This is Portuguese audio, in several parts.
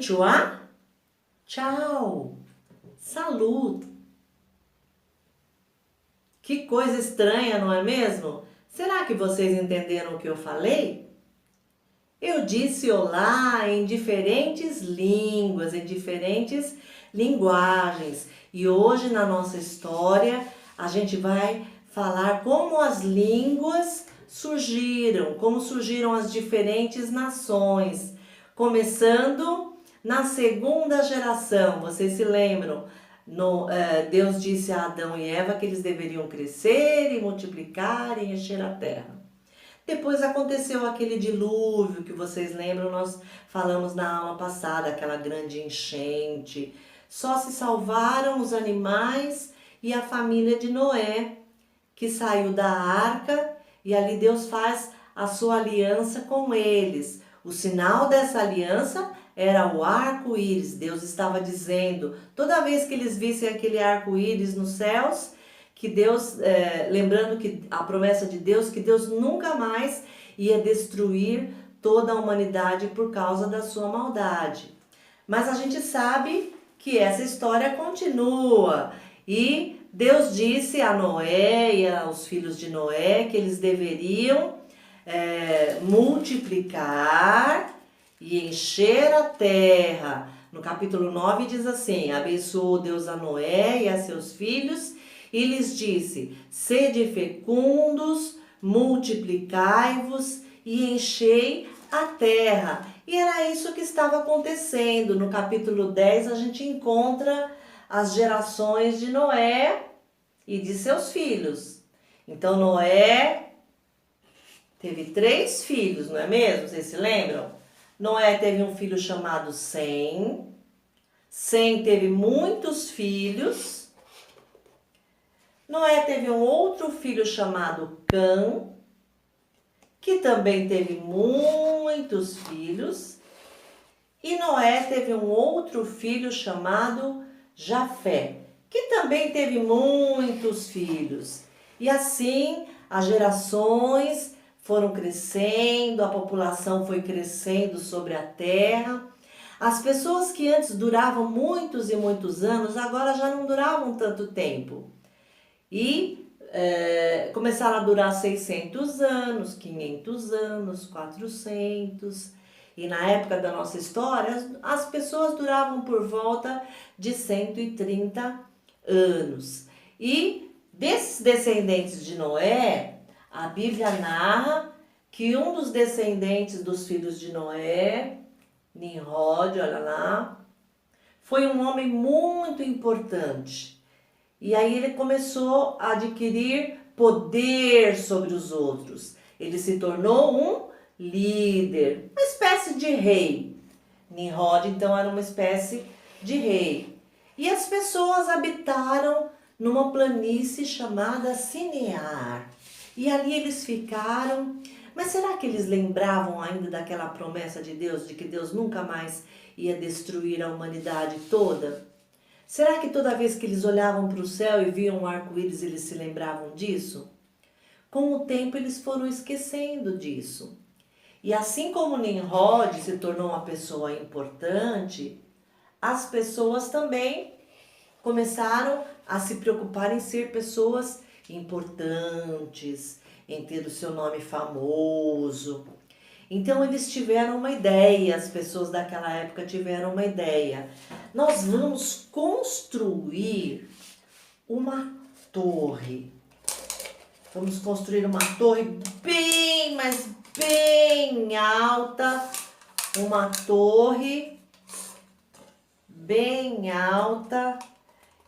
Konnichiwa, tchau, salut. Que coisa estranha, não é mesmo? Será que vocês entenderam o que eu falei? Eu disse olá em diferentes línguas, em diferentes linguagens. E hoje na nossa história a gente vai falar como as línguas surgiram, como surgiram as diferentes nações. Começando na segunda geração, vocês se lembram? Deus disse a Adão e Eva que eles deveriam crescer e multiplicar e encher a terra. Depois aconteceu aquele dilúvio que vocês lembram, nós falamos na aula passada, aquela grande enchente. Só se salvaram os animais e a família de Noé, que saiu da arca, e ali Deus faz a sua aliança com eles. O sinal dessa aliança era o arco-íris. Deus estava dizendo, toda vez que eles vissem aquele arco-íris nos céus, que Deus, lembrando que a promessa de Deus, que Deus nunca mais ia destruir toda a humanidade por causa da sua maldade. Mas a gente sabe que essa história continua. E Deus disse a Noé e aos filhos de Noé que eles deveriam multiplicar e encher a terra. No capítulo 9 diz assim: abençoou Deus a Noé e a seus filhos e lhes disse: sede fecundos, multiplicai-vos e enchei a terra. E era isso que estava acontecendo. No capítulo 10 a gente encontra as gerações de Noé e de seus filhos. Então Noé teve 3 filhos, não é mesmo? Vocês se lembram? Noé teve um filho chamado Sem. Sem teve muitos filhos. Noé teve um outro filho chamado Cã, que também teve muitos filhos. E Noé teve um outro filho chamado Jafé, que também teve muitos filhos. E assim as gerações foram crescendo, a população foi crescendo sobre a terra. As pessoas que antes duravam muitos e muitos anos, agora já não duravam tanto tempo. E começaram a durar 600 anos, 500 anos, 400. E na época da nossa história, as pessoas duravam por volta de 130 anos. E desses descendentes de Noé, a Bíblia narra que um dos descendentes dos filhos de Noé, Nimrod, olha lá, foi um homem muito importante. E aí ele começou a adquirir poder sobre os outros. Ele se tornou um líder, uma espécie de rei. Nimrod, então, era uma espécie de rei. E as pessoas habitaram numa planície chamada Sinear. E ali eles ficaram. Mas será que eles lembravam ainda daquela promessa de Deus, de que Deus nunca mais ia destruir a humanidade toda? Será que toda vez que eles olhavam para o céu e viam um arco-íris, eles se lembravam disso? Com o tempo eles foram esquecendo disso. E assim como Nimrod se tornou uma pessoa importante, as pessoas também começaram a se preocupar em ser pessoas importantes, em ter o seu nome famoso. Então eles tiveram uma ideia, as pessoas daquela época tiveram uma ideia. Nós vamos construir uma torre. Vamos construir uma torre bem, mas bem alta. Uma torre bem alta.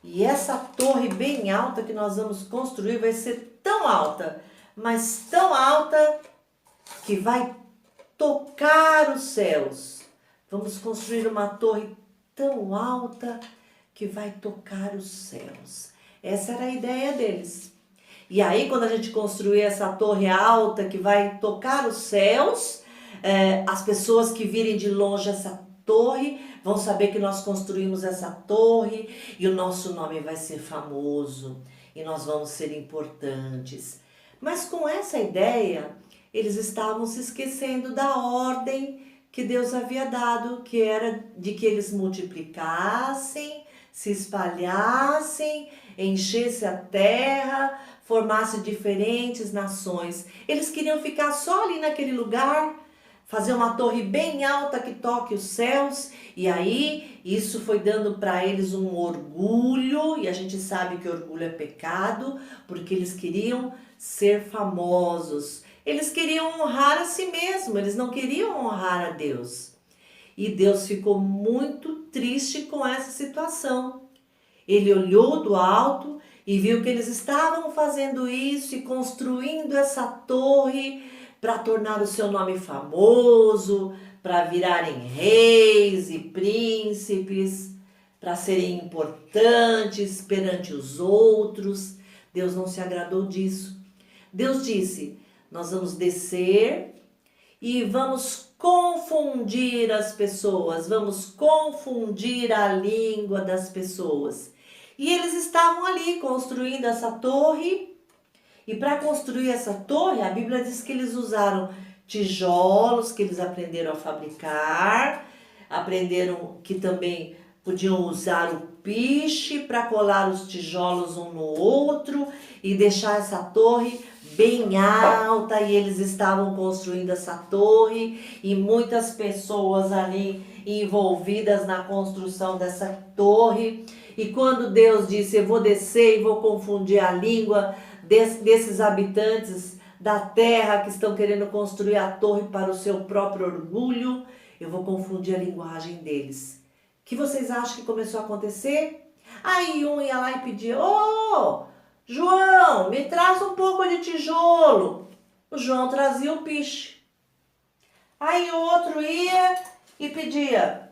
E essa torre bem alta que nós vamos construir vai ser tão alta, mas tão alta que vai tocar os céus. Vamos construir uma torre tão alta que vai tocar os céus. Essa era a ideia deles. E aí, quando a gente construir essa torre alta que vai tocar os céus, as pessoas que virem de longe essa torre vão saber que nós construímos essa torre e o nosso nome vai ser famoso e nós vamos ser importantes. Mas com essa ideia, eles estavam se esquecendo da ordem que Deus havia dado, que era de que eles multiplicassem, se espalhassem, enchessem a terra, formassem diferentes nações. Eles queriam ficar só ali naquele lugar, fazer uma torre bem alta que toque os céus, e aí isso foi dando para eles um orgulho, e a gente sabe que orgulho é pecado, porque eles queriam ser famosos, eles queriam honrar a si mesmo, eles não queriam honrar a Deus. E Deus ficou muito triste com essa situação. Ele olhou do alto e viu que eles estavam fazendo isso e construindo essa torre para tornar o seu nome famoso, para virarem reis e príncipes, para serem importantes perante os outros. Deus não se agradou disso. Deus disse: nós vamos descer e vamos confundir as pessoas, vamos confundir a língua das pessoas. E eles estavam ali construindo essa torre. E para construir essa torre, a Bíblia diz que eles usaram tijolos que eles aprenderam a fabricar, aprenderam que também podiam usar o piche para colar os tijolos um no outro e deixar essa torre bem alta. E eles estavam construindo essa torre e muitas pessoas ali envolvidas na construção dessa torre. E quando Deus disse: eu vou descer e vou confundir a língua desses habitantes da terra que estão querendo construir a torre para o seu próprio orgulho, eu vou confundir a linguagem deles. O que vocês acham que começou a acontecer? Aí um ia lá e pedia: ô, João, me traz um pouco de tijolo. O João trazia o piche. Aí o outro ia e pedia: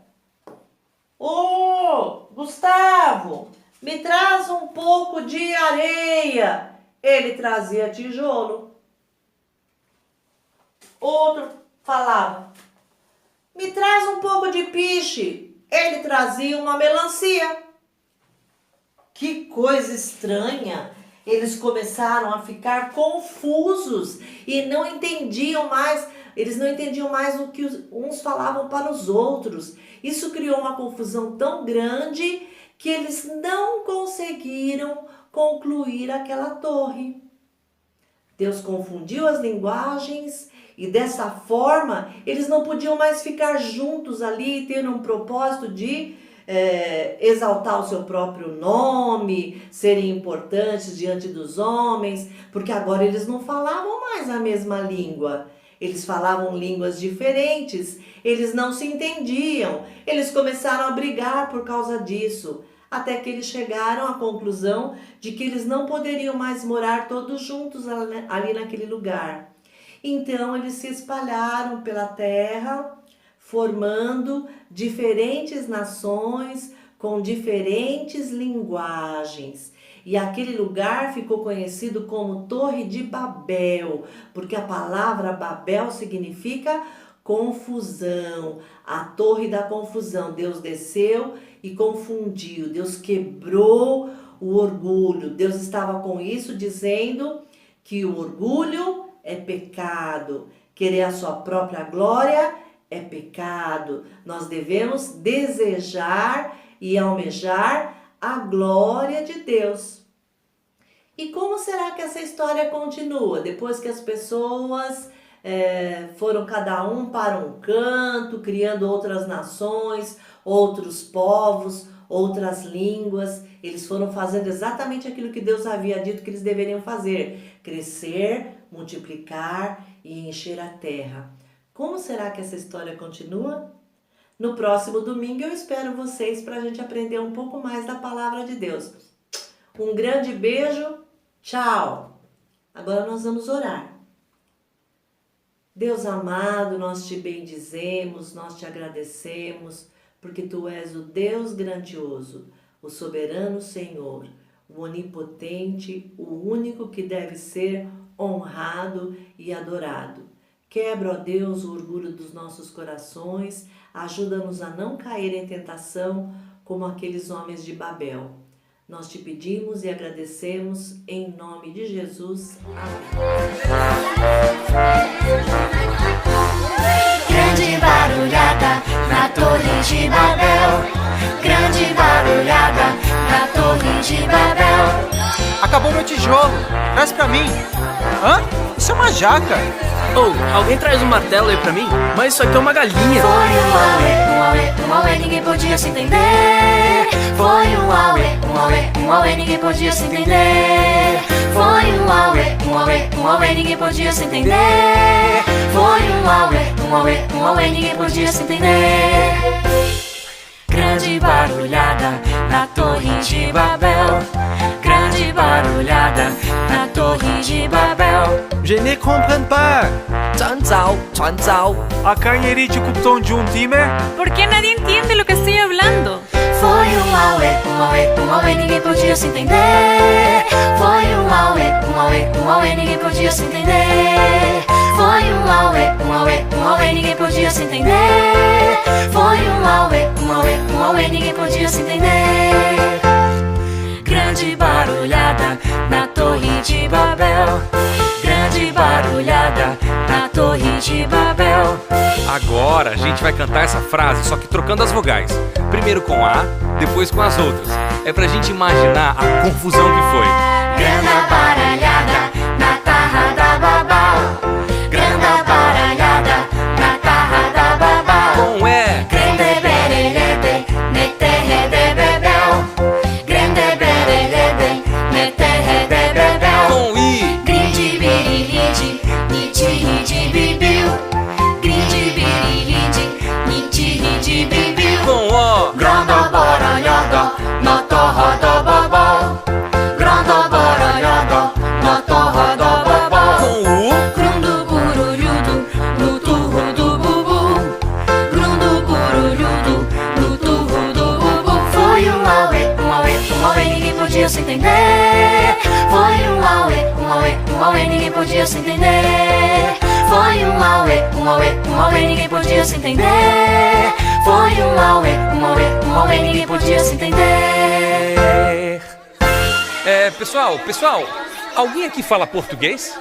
ô, Gustavo, me traz um pouco de areia. Ele trazia tijolo. Outro falava: me traz um pouco de piche. Ele trazia uma melancia. Que coisa estranha. Eles começaram a ficar confusos e não entendiam mais. Eles não entendiam mais o que uns falavam para os outros. Isso criou uma confusão tão grande que eles não conseguiram concluir aquela torre. Deus confundiu as linguagens e dessa forma eles não podiam mais ficar juntos ali e ter um propósito de exaltar o seu próprio nome, serem importantes diante dos homens, porque agora eles não falavam mais a mesma língua. Eles falavam línguas diferentes, eles não se entendiam, eles começaram a brigar por causa disso, até que eles chegaram à conclusão de que eles não poderiam mais morar todos juntos ali naquele lugar. Então eles se espalharam pela terra, formando diferentes nações com diferentes linguagens. E aquele lugar ficou conhecido como Torre de Babel, porque a palavra Babel significa confusão, a torre da confusão. Deus desceu e confundiu, Deus quebrou o orgulho. Deus estava com isso dizendo que o orgulho é pecado, querer a sua própria glória é pecado. Nós devemos desejar e almejar a glória de Deus. E como será que essa história continua? Depois que as pessoas foram cada um para um canto, criando outras nações, outros povos, outras línguas, eles foram fazendo exatamente aquilo que Deus havia dito que eles deveriam fazer: crescer, multiplicar e encher a terra. Como será que essa história continua? No próximo domingo eu espero vocês para a gente aprender um pouco mais da palavra de Deus. Um grande beijo, tchau! Agora nós vamos orar. Deus amado, nós te bendizemos, nós te agradecemos, porque Tu és o Deus grandioso, o soberano Senhor, o onipotente, o único que deve ser honrado e adorado. Quebra, ó Deus, o orgulho dos nossos corações, ajuda-nos a não cair em tentação como aqueles homens de Babel. Nós te pedimos e agradecemos em nome de Jesus. Amém. Grande barulhada na Torre de Babel. Grande barulhada na Torre de Babel. Acabou meu tijolo. Traz pra mim. Hã? Isso é uma jaca. Alguém traz um martelo aí pra mim? Mas isso aqui é uma galinha. Foi um auê, ninguém podia se entender. Foi um auê, ninguém podia se entender. Foi um auê, ninguém podia se entender. Foi um auê, ninguém podia se entender. Grande barulhada na Torre de Babel. Grande barulhada na Torre de Babel. Je ne comprends pas. 传早，传早。 Acá en Eriti Cupton Juntime. ¿Por qué nadie entiende lo que estoy hablando? Foi um auê, ninguém podia se entender. Foi um auê, ninguém podia se entender. Foi um auê, ninguém podia se entender. Foi um auê, ninguém podia se entender. Grande barulhada na Torre de Babel. Grande barulhada na Torre de Babel. Agora a gente vai cantar essa frase, só que trocando as vogais. Primeiro com A, depois com as outras. É pra gente imaginar a confusão que foi. Grande baralhada na Tarra da Babal. Grande baralhada na Tarra da Babal. Com E, Grande berelede ne terre de Bebel. Grande berelede ne terre de Bebel. com I, Grande birilide ni tirri de bibiu. Grande birilide ni tirri de bibiu. com O, Grande baralhada na Tarra da Babal. Grande baralhada na Tarra da Babal. com U, Grundo burulhudo no turro do bubu. Grundo burulhudo no turro do bubu. Foi um auê, ninguém podia se entender. Foi um auê, ninguém podia se entender. Foi um auê, ninguém podia se entender. Foi um auê, ninguém podia se entender. pessoal, alguém aqui fala português?